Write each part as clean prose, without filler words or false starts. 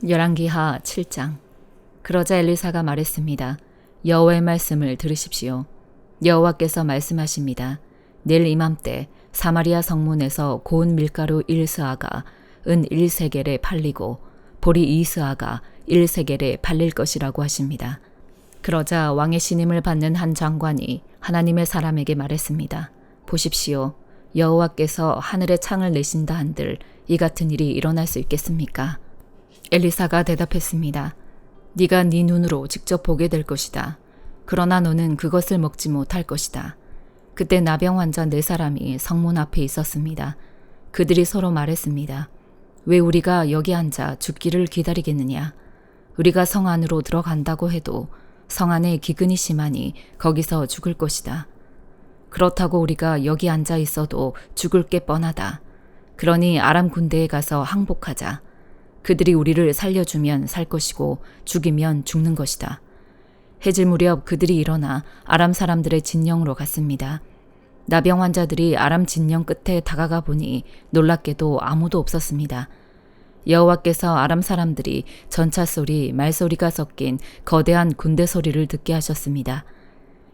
열왕기하 7장. 그러자 엘리사가 말했습니다. 여호와의 말씀을 들으십시오. 여호와께서 말씀하십니다. 내일 이맘때 사마리아 성문에서 고운 밀가루 1스아가 은 1세겔에 팔리고 보리 2스아가 1세겔에 팔릴 것이라고 하십니다. 그러자 왕의 신임을 받는 한 장관이 하나님의 사람에게 말했습니다. 보십시오. 여호와께서 하늘에 창을 내신다 한들 이 같은 일이 일어날 수 있겠습니까? 엘리사가 대답했습니다. 네가 네 눈으로 직접 보게 될 것이다. 그러나 너는 그것을 먹지 못할 것이다. 그때 나병 환자 4사람이 성문 앞에 있었습니다. 그들이 서로 말했습니다. 왜 우리가 여기 앉아 죽기를 기다리겠느냐? 우리가 성 안으로 들어간다고 해도 성 안에 기근이 심하니 거기서 죽을 것이다. 그렇다고 우리가 여기 앉아 있어도 죽을 게 뻔하다. 그러니 아람 군대에 가서 항복하자. 그들이 우리를 살려주면 살 것이고 죽이면 죽는 것이다. 해질 무렵 그들이 일어나 아람 사람들의 진영으로 갔습니다. 나병 환자들이 아람 진영 끝에 다가가 보니 놀랍게도 아무도 없었습니다. 여호와께서 아람 사람들이 전차 소리, 말소리가 섞인 거대한 군대 소리를 듣게 하셨습니다.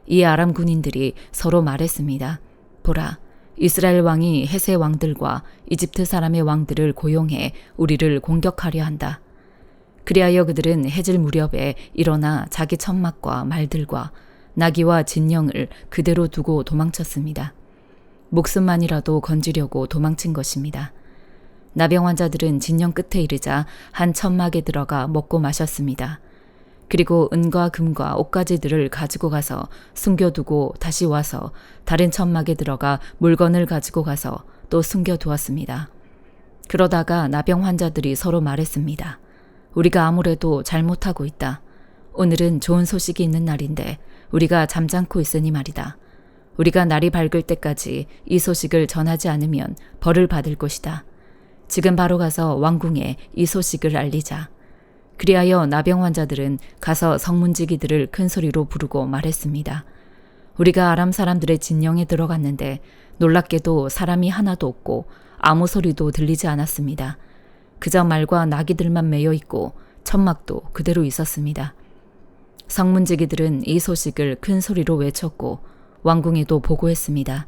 이 아람 군인들이 서로 말했습니다. 보라, 이스라엘 왕이 헷의 왕들과 이집트 사람의 왕들을 고용해 우리를 공격하려 한다. 그리하여 그들은 해질 무렵에 일어나 자기 천막과 말들과 나귀와 진영을 그대로 두고 도망쳤습니다. 목숨만이라도 건지려고 도망친 것입니다. 나병 환자들은 진영 끝에 이르자 한 천막에 들어가 먹고 마셨습니다. 그리고 은과 금과 옷가지들을 가지고 가서 숨겨두고 다시 와서 다른 천막에 들어가 물건을 가지고 가서 또 숨겨두었습니다. 그러다가 나병 환자들이 서로 말했습니다. 우리가 아무래도 잘못하고 있다. 오늘은 좋은 소식이 있는 날인데 우리가 잠잠고 있으니 말이다. 우리가 날이 밝을 때까지 이 소식을 전하지 않으면 벌을 받을 것이다. 지금 바로 가서 왕궁에 이 소식을 알리자. 그리하여 나병 환자들은 가서 성문지기들을 큰 소리로 부르고 말했습니다. 우리가 아람 사람들의 진영에 들어갔는데 놀랍게도 사람이 하나도 없고 아무 소리도 들리지 않았습니다. 그저 말과 나귀들만 매여 있고 천막도 그대로 있었습니다. 성문지기들은 이 소식을 큰 소리로 외쳤고 왕궁에도 보고했습니다.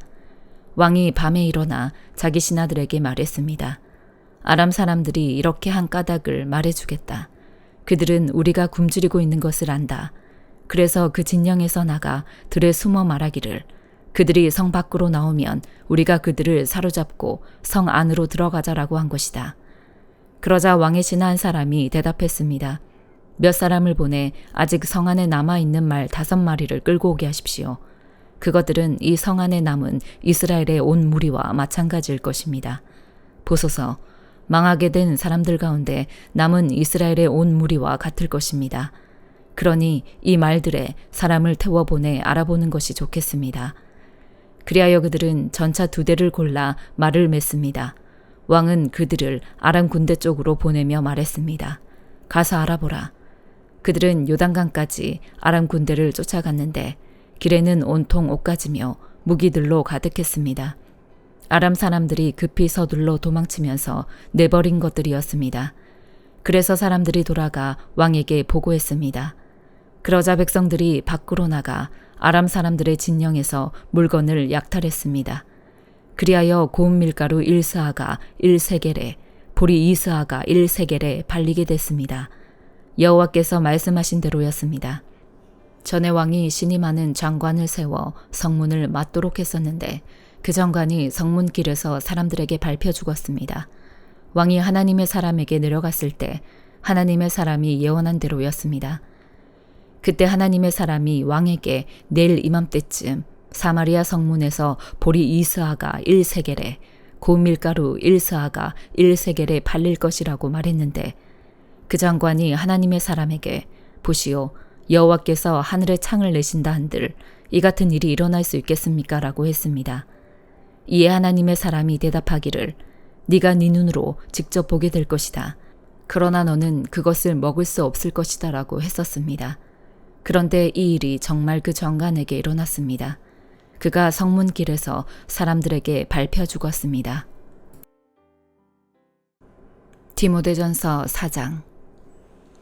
왕이 밤에 일어나 자기 신하들에게 말했습니다. 아람 사람들이 이렇게 한 까닭을 말해주겠다. 그들은 우리가 굶주리고 있는 것을 안다. 그래서 그 진영에서 나가 들에 숨어 말하기를 그들이 성 밖으로 나오면 우리가 그들을 사로잡고 성 안으로 들어가자라고 한 것이다. 그러자 왕의 신하 한 사람이 대답했습니다. 몇 사람을 보내 아직 성 안에 남아있는 말 5마리를 끌고 오게 하십시오. 그것들은 이 성 안에 남은 이스라엘의 온 무리와 마찬가지일 것입니다. 보소서, 망하게 된 사람들 가운데 남은 이스라엘의 온 무리와 같을 것입니다. 그러니 이 말들에 사람을 태워보내 알아보는 것이 좋겠습니다. 그리하여 그들은 전차 2대를 골라 말을 맸습니다. 왕은 그들을 아람 군대 쪽으로 보내며 말했습니다. 가서 알아보라. 그들은 요단강까지 아람 군대를 쫓아갔는데 길에는 온통 옷가지며 무기들로 가득했습니다. 아람 사람들이 급히 서둘러 도망치면서 내버린 것들이었습니다. 그래서 사람들이 돌아가 왕에게 보고했습니다. 그러자 백성들이 밖으로 나가 아람 사람들의 진영에서 물건을 약탈했습니다. 그리하여 고운 밀가루 1스아가 1세겔에 보리 2스아가 1세겔에 팔리게 됐습니다. 여호와께서 말씀하신 대로였습니다. 전에 왕이 신임하는 장관을 세워 성문을 막도록 했었는데 그 장관이 성문길에서 사람들에게 밟혀 죽었습니다. 왕이 하나님의 사람에게 내려갔을 때 하나님의 사람이 예언한 대로였습니다. 그때 하나님의 사람이 왕에게 내일 이맘때쯤 사마리아 성문에서 보리 2스아가 1세겔에 고운 밀가루 1스아가 1세겔에 팔릴 것이라고 말했는데 그 장관이 하나님의 사람에게 보시오, 여호와께서 하늘에 창을 내신다 한들 이 같은 일이 일어날 수 있겠습니까? 라고 했습니다. 이에 하나님의 사람이 대답하기를 네가 네 눈으로 직접 보게 될 것이다. 그러나 너는 그것을 먹을 수 없을 것이다 라고 했었습니다. 그런데 이 일이 정말 그 장관에게 일어났습니다. 그가 성문길에서 사람들에게 밟혀 죽었습니다. 디모데전서 4장.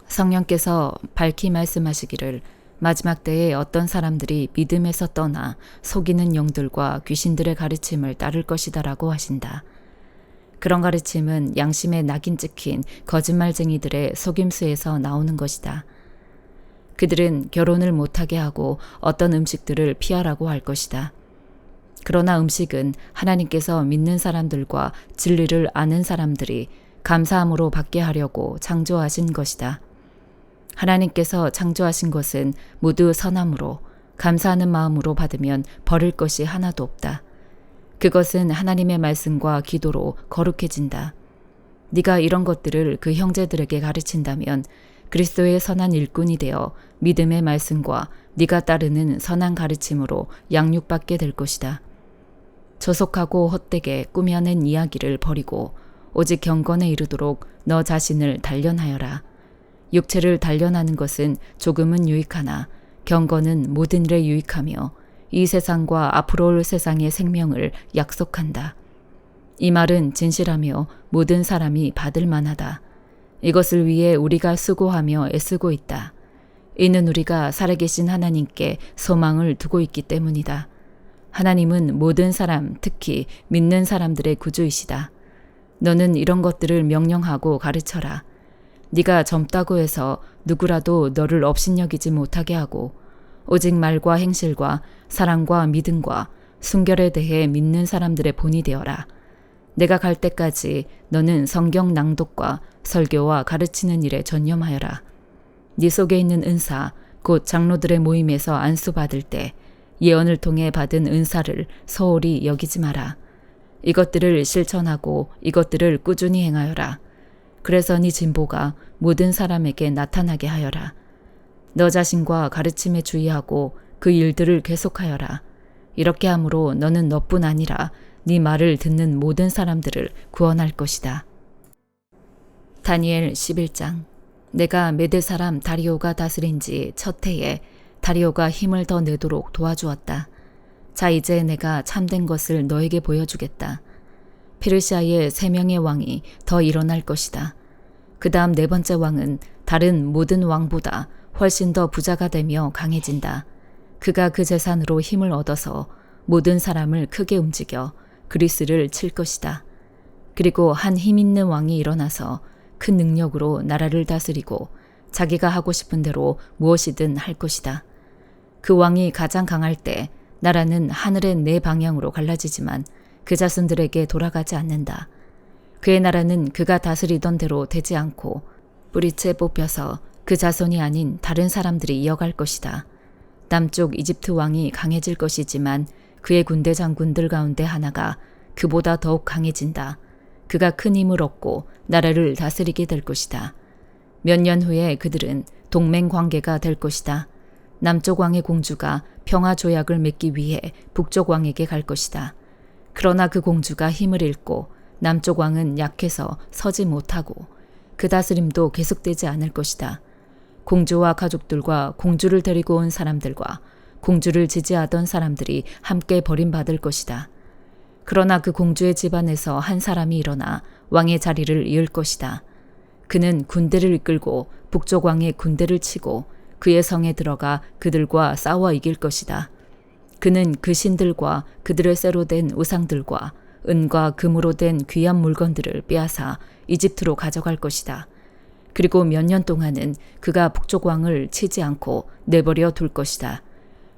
성령께서 밝히 말씀하시기를 마지막 때에 어떤 사람들이 믿음에서 떠나 속이는 영들과 귀신들의 가르침을 따를 것이다라고 하신다. 그런 가르침은 양심에 낙인 찍힌 거짓말쟁이들의 속임수에서 나오는 것이다. 그들은 결혼을 못하게 하고 어떤 음식들을 피하라고 할 것이다. 그러나 음식은 하나님께서 믿는 사람들과 진리를 아는 사람들이 감사함으로 받게 하려고 창조하신 것이다. 하나님께서 창조하신 것은 모두 선함으로 감사하는 마음으로 받으면 버릴 것이 하나도 없다. 그것은 하나님의 말씀과 기도로 거룩해진다. 네가 이런 것들을 그 형제들에게 가르친다면 그리스도의 선한 일꾼이 되어 믿음의 말씀과 네가 따르는 선한 가르침으로 양육받게 될 것이다. 조속하고 헛되게 꾸며낸 이야기를 버리고 오직 경건에 이르도록 너 자신을 단련하여라. 육체를 단련하는 것은 조금은 유익하나 경건은 모든 일에 유익하며 이 세상과 앞으로 올 세상의 생명을 약속한다. 이 말은 진실하며 모든 사람이 받을 만하다. 이것을 위해 우리가 수고하며 애쓰고 있다. 이는 우리가 살아계신 하나님께 소망을 두고 있기 때문이다. 하나님은 모든 사람, 특히 믿는 사람들의 구주이시다. 너는 이런 것들을 명령하고 가르쳐라. 네가 젊다고 해서 누구라도 너를 업신여기지 못하게 하고 오직 말과 행실과 사랑과 믿음과 순결에 대해 믿는 사람들의 본이 되어라. 내가 갈 때까지 너는 성경 낭독과 설교와 가르치는 일에 전념하여라. 네 속에 있는 은사, 곧 장로들의 모임에서 안수받을 때 예언을 통해 받은 은사를 소홀히 여기지 마라. 이것들을 실천하고 이것들을 꾸준히 행하여라. 그래서 네 진보가 모든 사람에게 나타나게 하여라. 너 자신과 가르침에 주의하고 그 일들을 계속하여라. 이렇게 함으로 너는 너뿐 아니라 네 말을 듣는 모든 사람들을 구원할 것이다. 다니엘 11장. 내가 메대 사람 다리오가 다스린 지 첫 해에 다리오가 힘을 더 내도록 도와주었다. 자, 이제 내가 참된 것을 너에게 보여주겠다. 페르시아의 3명의 왕이 더 일어날 것이다. 그 다음 4번째 왕은 다른 모든 왕보다 훨씬 더 부자가 되며 강해진다. 그가 그 재산으로 힘을 얻어서 모든 사람을 크게 움직여 그리스를 칠 것이다. 그리고 한 힘 있는 왕이 일어나서 큰 능력으로 나라를 다스리고 자기가 하고 싶은 대로 무엇이든 할 것이다. 그 왕이 가장 강할 때 나라는 하늘의 4방향으로 갈라지지만 그 자손들에게 돌아가지 않는다. 그의 나라는 그가 다스리던 대로 되지 않고 뿌리째 뽑혀서 그 자손이 아닌 다른 사람들이 이어갈 것이다. 남쪽 이집트 왕이 강해질 것이지만 그의 군대 장군들 가운데 하나가 그보다 더욱 강해진다. 그가 큰 힘을 얻고 나라를 다스리게 될 것이다. 몇 년 후에 그들은 동맹 관계가 될 것이다. 남쪽 왕의 공주가 평화 조약을 맺기 위해 북쪽 왕에게 갈 것이다. 그러나 그 공주가 힘을 잃고 남쪽 왕은 약해서 서지 못하고 그 다스림도 계속되지 않을 것이다. 공주와 가족들과 공주를 데리고 온 사람들과 공주를 지지하던 사람들이 함께 버림받을 것이다. 그러나 그 공주의 집안에서 한 사람이 일어나 왕의 자리를 이을 것이다. 그는 군대를 이끌고 북쪽 왕의 군대를 치고 그의 성에 들어가 그들과 싸워 이길 것이다. 그는 그 신들과 그들의 쇠로 된 우상들과 은과 금으로 된 귀한 물건들을 빼앗아 이집트로 가져갈 것이다. 그리고 몇 년 동안은 그가 북쪽 왕을 치지 않고 내버려 둘 것이다.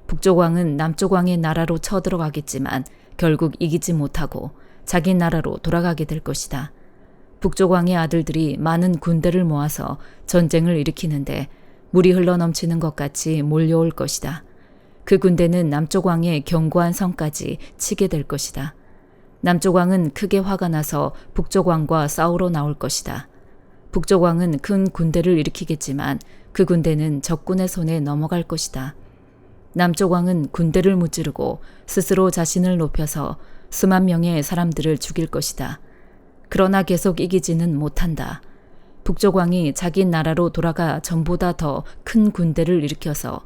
북쪽 왕은 남쪽 왕의 나라로 쳐들어가겠지만 결국 이기지 못하고 자기 나라로 돌아가게 될 것이다. 북쪽 왕의 아들들이 많은 군대를 모아서 전쟁을 일으키는데 물이 흘러넘치는 것 같이 몰려올 것이다. 그 군대는 남쪽 왕의 견고한 성까지 치게 될 것이다. 남쪽 왕은 크게 화가 나서 북쪽 왕과 싸우러 나올 것이다. 북쪽 왕은 큰 군대를 일으키겠지만 그 군대는 적군의 손에 넘어갈 것이다. 남쪽 왕은 군대를 무찌르고 스스로 자신을 높여서 수만 명의 사람들을 죽일 것이다. 그러나 계속 이기지는 못한다. 북쪽 왕이 자기 나라로 돌아가 전보다 더 큰 군대를 일으켜서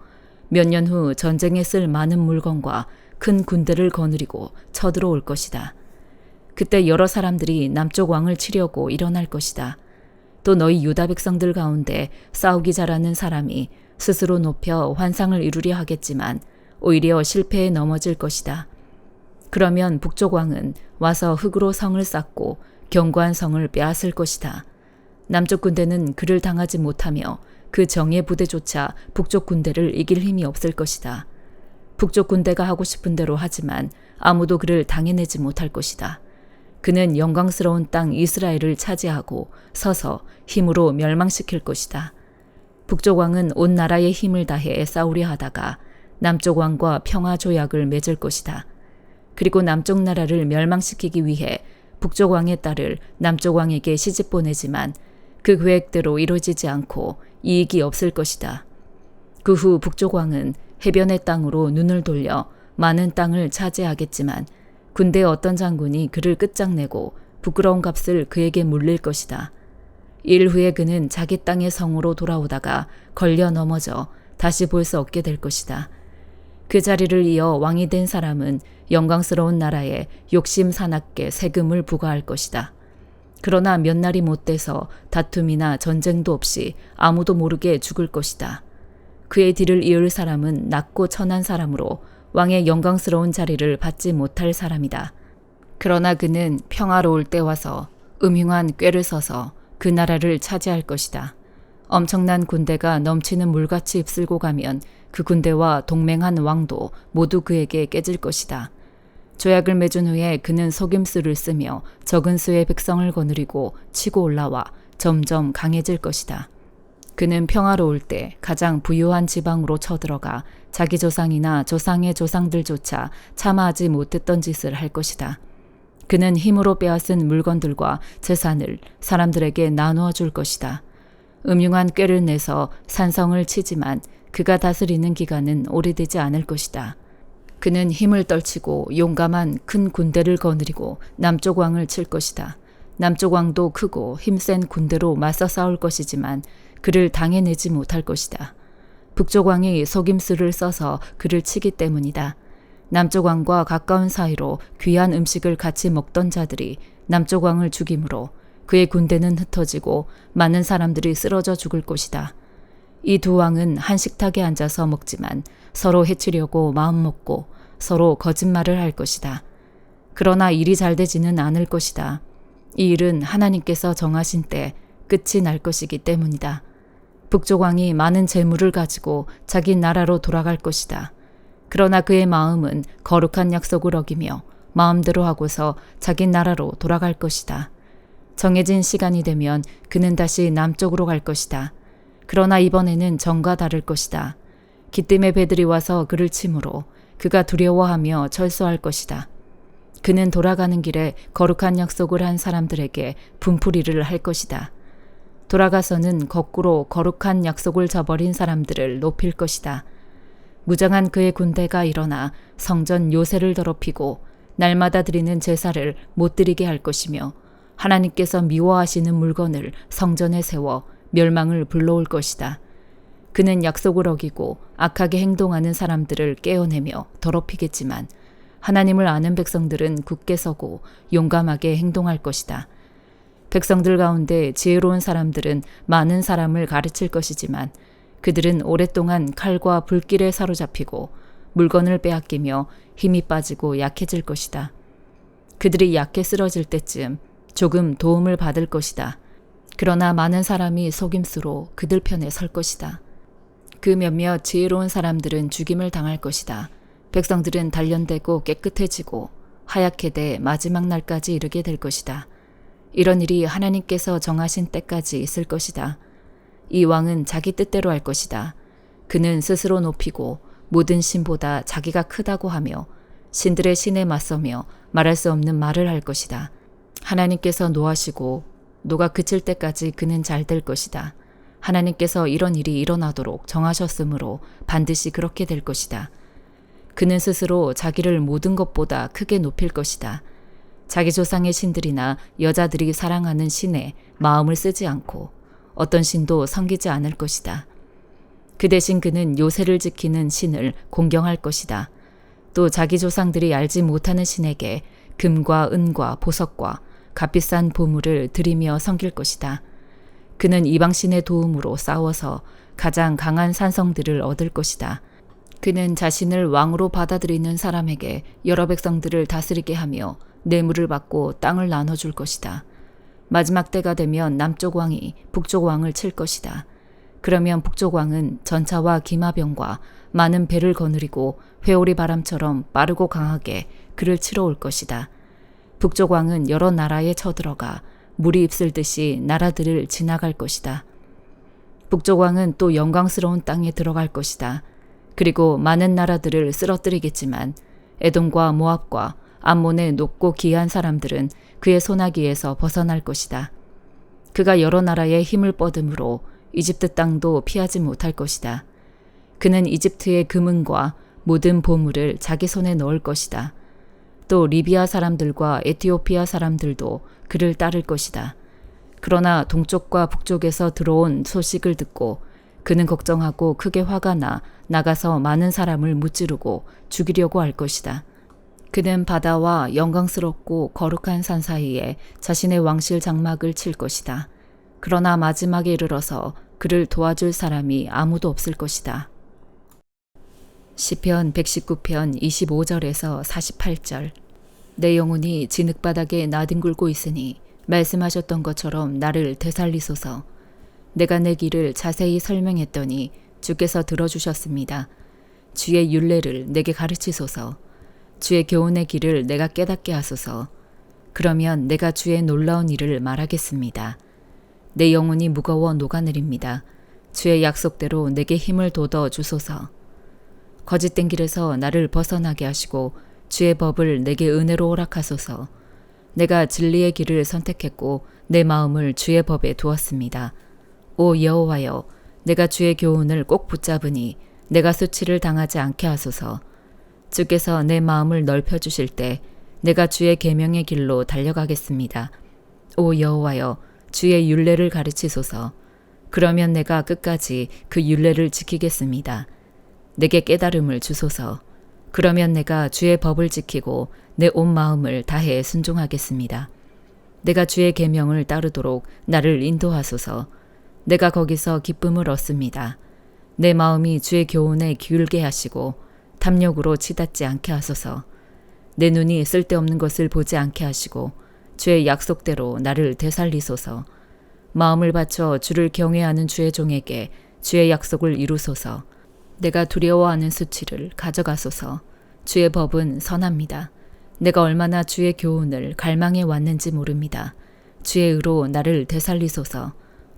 몇 년 후 전쟁에 쓸 많은 물건과 큰 군대를 거느리고 쳐들어올 것이다. 그때 여러 사람들이 남쪽 왕을 치려고 일어날 것이다. 또 너희 유다 백성들 가운데 싸우기 잘하는 사람이 스스로 높여 환상을 이루려 하겠지만 오히려 실패에 넘어질 것이다. 그러면 북쪽 왕은 와서 흙으로 성을 쌓고 견고한 성을 빼앗을 것이다. 남쪽 군대는 그를 당하지 못하며 그 정예 부대조차 북쪽 군대를 이길 힘이 없을 것이다. 북쪽 군대가 하고 싶은 대로 하지만 아무도 그를 당해내지 못할 것이다. 그는 영광스러운 땅 이스라엘을 차지하고 서서 힘으로 멸망시킬 것이다. 북쪽 왕은 온 나라의 힘을 다해 싸우려 하다가 남쪽 왕과 평화 조약을 맺을 것이다. 그리고 남쪽 나라를 멸망시키기 위해 북쪽 왕의 딸을 남쪽 왕에게 시집 보내지만 그 계획대로 이루어지지 않고 이익이 없을 것이다. 그 후 북쪽 왕은 해변의 땅으로 눈을 돌려 많은 땅을 차지하겠지만 군대의 어떤 장군이 그를 끝장내고 부끄러운 값을 그에게 물릴 것이다. 일 후에 그는 자기 땅의 성으로 돌아오다가 걸려 넘어져 다시 볼 수 없게 될 것이다. 그 자리를 이어 왕이 된 사람은 영광스러운 나라에 욕심 사납게 세금을 부과할 것이다. 그러나 몇 날이 못 돼서 다툼이나 전쟁도 없이 아무도 모르게 죽을 것이다. 그의 뒤를 이을 사람은 낮고 천한 사람으로 왕의 영광스러운 자리를 받지 못할 사람이다. 그러나 그는 평화로울 때 와서 음흉한 꾀를 써서 그 나라를 차지할 것이다. 엄청난 군대가 넘치는 물같이 휩쓸고 가면 그 군대와 동맹한 왕도 모두 그에게 깨질 것이다. 조약을 맺은 후에 그는 속임수를 쓰며 적은 수의 백성을 거느리고 치고 올라와 점점 강해질 것이다. 그는 평화로울 때 가장 부유한 지방으로 쳐들어가 자기 조상이나 조상의 조상들조차 참아하지 못했던 짓을 할 것이다. 그는 힘으로 빼앗은 물건들과 재산을 사람들에게 나누어 줄 것이다. 음흉한 꾀를 내서 산성을 치지만 그가 다스리는 기간은 오래되지 않을 것이다. 그는 힘을 떨치고 용감한 큰 군대를 거느리고 남쪽 왕을 칠 것이다. 남쪽 왕도 크고 힘센 군대로 맞서 싸울 것이지만 그를 당해내지 못할 것이다. 북쪽 왕이 속임수를 써서 그를 치기 때문이다. 남쪽 왕과 가까운 사이로 귀한 음식을 같이 먹던 자들이 남쪽 왕을 죽이므로 그의 군대는 흩어지고 많은 사람들이 쓰러져 죽을 것이다. 이 두 왕은 한 식탁에 앉아서 먹지만 서로 해치려고 마음먹고 서로 거짓말을 할 것이다. 그러나 일이 잘 되지는 않을 것이다. 이 일은 하나님께서 정하신 때 끝이 날 것이기 때문이다. 북쪽 왕이 많은 재물을 가지고 자기 나라로 돌아갈 것이다. 그러나 그의 마음은 거룩한 약속을 어기며 마음대로 하고서 자기 나라로 돌아갈 것이다. 정해진 시간이 되면 그는 다시 남쪽으로 갈 것이다. 그러나 이번에는 전과 다를 것이다. 기뜸의 배들이 와서 그를 치므로 그가 두려워하며 철수할 것이다. 그는 돌아가는 길에 거룩한 약속을 한 사람들에게 분풀이를 할 것이다. 돌아가서는 거꾸로 거룩한 약속을 저버린 사람들을 높일 것이다. 무장한 그의 군대가 일어나 성전 요새를 더럽히고 날마다 드리는 제사를 못 드리게 할 것이며 하나님께서 미워하시는 물건을 성전에 세워 멸망을 불러올 것이다. 그는 약속을 어기고 악하게 행동하는 사람들을 깨어내며 더럽히겠지만 하나님을 아는 백성들은 굳게 서고 용감하게 행동할 것이다. 백성들 가운데 지혜로운 사람들은 많은 사람을 가르칠 것이지만 그들은 오랫동안 칼과 불길에 사로잡히고 물건을 빼앗기며 힘이 빠지고 약해질 것이다. 그들이 약해 쓰러질 때쯤 조금 도움을 받을 것이다. 그러나 많은 사람이 속임수로 그들 편에 설 것이다. 그 몇몇 지혜로운 사람들은 죽임을 당할 것이다. 백성들은 단련되고 깨끗해지고 하얗게 돼 마지막 날까지 이르게 될 것이다. 이런 일이 하나님께서 정하신 때까지 있을 것이다. 이 왕은 자기 뜻대로 할 것이다. 그는 스스로 높이고 모든 신보다 자기가 크다고 하며 신들의 신에 맞서며 말할 수 없는 말을 할 것이다. 하나님께서 노하시고 노가 그칠 때까지 그는 잘 될 것이다. 하나님께서 이런 일이 일어나도록 정하셨으므로 반드시 그렇게 될 것이다. 그는 스스로 자기를 모든 것보다 크게 높일 것이다. 자기 조상의 신들이나 여자들이 사랑하는 신에 마음을 쓰지 않고 어떤 신도 섬기지 않을 것이다. 그 대신 그는 요새를 지키는 신을 공경할 것이다. 또 자기 조상들이 알지 못하는 신에게 금과 은과 보석과 값비싼 보물을 드리며 섬길 것이다. 그는 이방신의 도움으로 싸워서 가장 강한 산성들을 얻을 것이다. 그는 자신을 왕으로 받아들이는 사람에게 여러 백성들을 다스리게 하며 뇌물을 받고 땅을 나눠줄 것이다. 마지막 때가 되면 남쪽 왕이 북쪽 왕을 칠 것이다. 그러면 북쪽 왕은 전차와 기마병과 많은 배를 거느리고 회오리 바람처럼 빠르고 강하게 그를 치러 올 것이다. 북쪽 왕은 여러 나라에 쳐들어가 물이 입슬듯이 나라들을 지나갈 것이다. 북쪽 왕은 또 영광스러운 땅에 들어갈 것이다. 그리고 많은 나라들을 쓰러뜨리겠지만 에돔과 모압과 암몬의 높고 기이한 사람들은 그의 손아귀에서 벗어날 것이다. 그가 여러 나라의 힘을 뻗음으로 이집트 땅도 피하지 못할 것이다. 그는 이집트의 금은과 모든 보물을 자기 손에 넣을 것이다. 또 리비아 사람들과 에티오피아 사람들도 그를 따를 것이다. 그러나 동쪽과 북쪽에서 들어온 소식을 듣고 그는 걱정하고 크게 화가 나 나가서 많은 사람을 무찌르고 죽이려고 할 것이다. 그는 바다와 영광스럽고 거룩한 산 사이에 자신의 왕실 장막을 칠 것이다. 그러나 마지막에 이르러서 그를 도와줄 사람이 아무도 없을 것이다. 시편 119편 25절에서 48절. 내 영혼이 진흙바닥에 나뒹굴고 있으니 말씀하셨던 것처럼 나를 되살리소서. 내가 내 길을 자세히 설명했더니 주께서 들어주셨습니다. 주의 율례를 내게 가르치소서. 주의 교훈의 길을 내가 깨닫게 하소서. 그러면 내가 주의 놀라운 일을 말하겠습니다. 내 영혼이 무거워 녹아내립니다. 주의 약속대로 내게 힘을 돋워 주소서. 거짓된 길에서 나를 벗어나게 하시고 주의 법을 내게 은혜로 허락하소서. 내가 진리의 길을 선택했고 내 마음을 주의 법에 두었습니다. 오 여호와여, 내가 주의 교훈을 꼭 붙잡으니 내가 수치를 당하지 않게 하소서. 주께서 내 마음을 넓혀주실 때 내가 주의 계명의 길로 달려가겠습니다. 오 여호와여, 주의 율례를 가르치소서. 그러면 내가 끝까지 그 율례를 지키겠습니다. 내게 깨달음을 주소서. 그러면 내가 주의 법을 지키고 내 온 마음을 다해 순종하겠습니다. 내가 주의 계명을 따르도록 나를 인도하소서. 내가 거기서 기쁨을 얻습니다. 내 마음이 주의 교훈에 기울게 하시고 탐욕으로 치닫지 않게 하소서. 내 눈이 쓸데없는 것을 보지 않게 하시고 주의 약속대로 나를 되살리소서. 마음을 바쳐 주를 경외하는 주의 종에게 주의 약속을 이루소서. 내가 두려워하는 수치를 가져가소서. 주의 법은 선합니다. 내가 얼마나 주의 교훈을 갈망해 왔는지 모릅니다. 주의 의로 나를 되살리소서.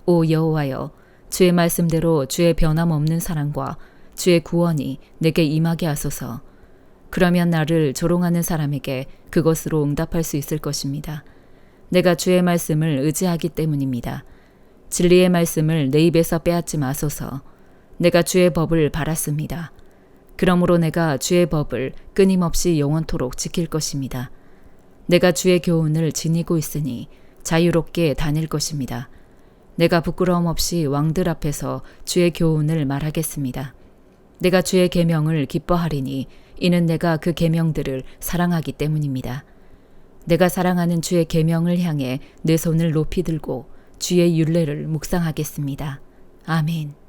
오 여호와여, 주의 말씀대로 주의 변함없는 사랑과 주의 구원이 내게 임하게 하소서. 그러면 나를 조롱하는 사람에게 그것으로 응답할 수 있을 것입니다. 내가 주의 말씀을 의지하기 때문입니다. 진리의 말씀을 내 입에서 빼앗지 마소서. 내가 주의 법을 바랐습니다. 그러므로 내가 주의 법을 끊임없이 영원토록 지킬 것입니다. 내가 주의 교훈을 지니고 있으니 자유롭게 다닐 것입니다. 내가 부끄러움 없이 왕들 앞에서 주의 교훈을 말하겠습니다. 내가 주의 계명을 기뻐하리니 이는 내가 그 계명들을 사랑하기 때문입니다. 내가 사랑하는 주의 계명을 향해 내 손을 높이 들고 주의 율례를 묵상하겠습니다. 아멘.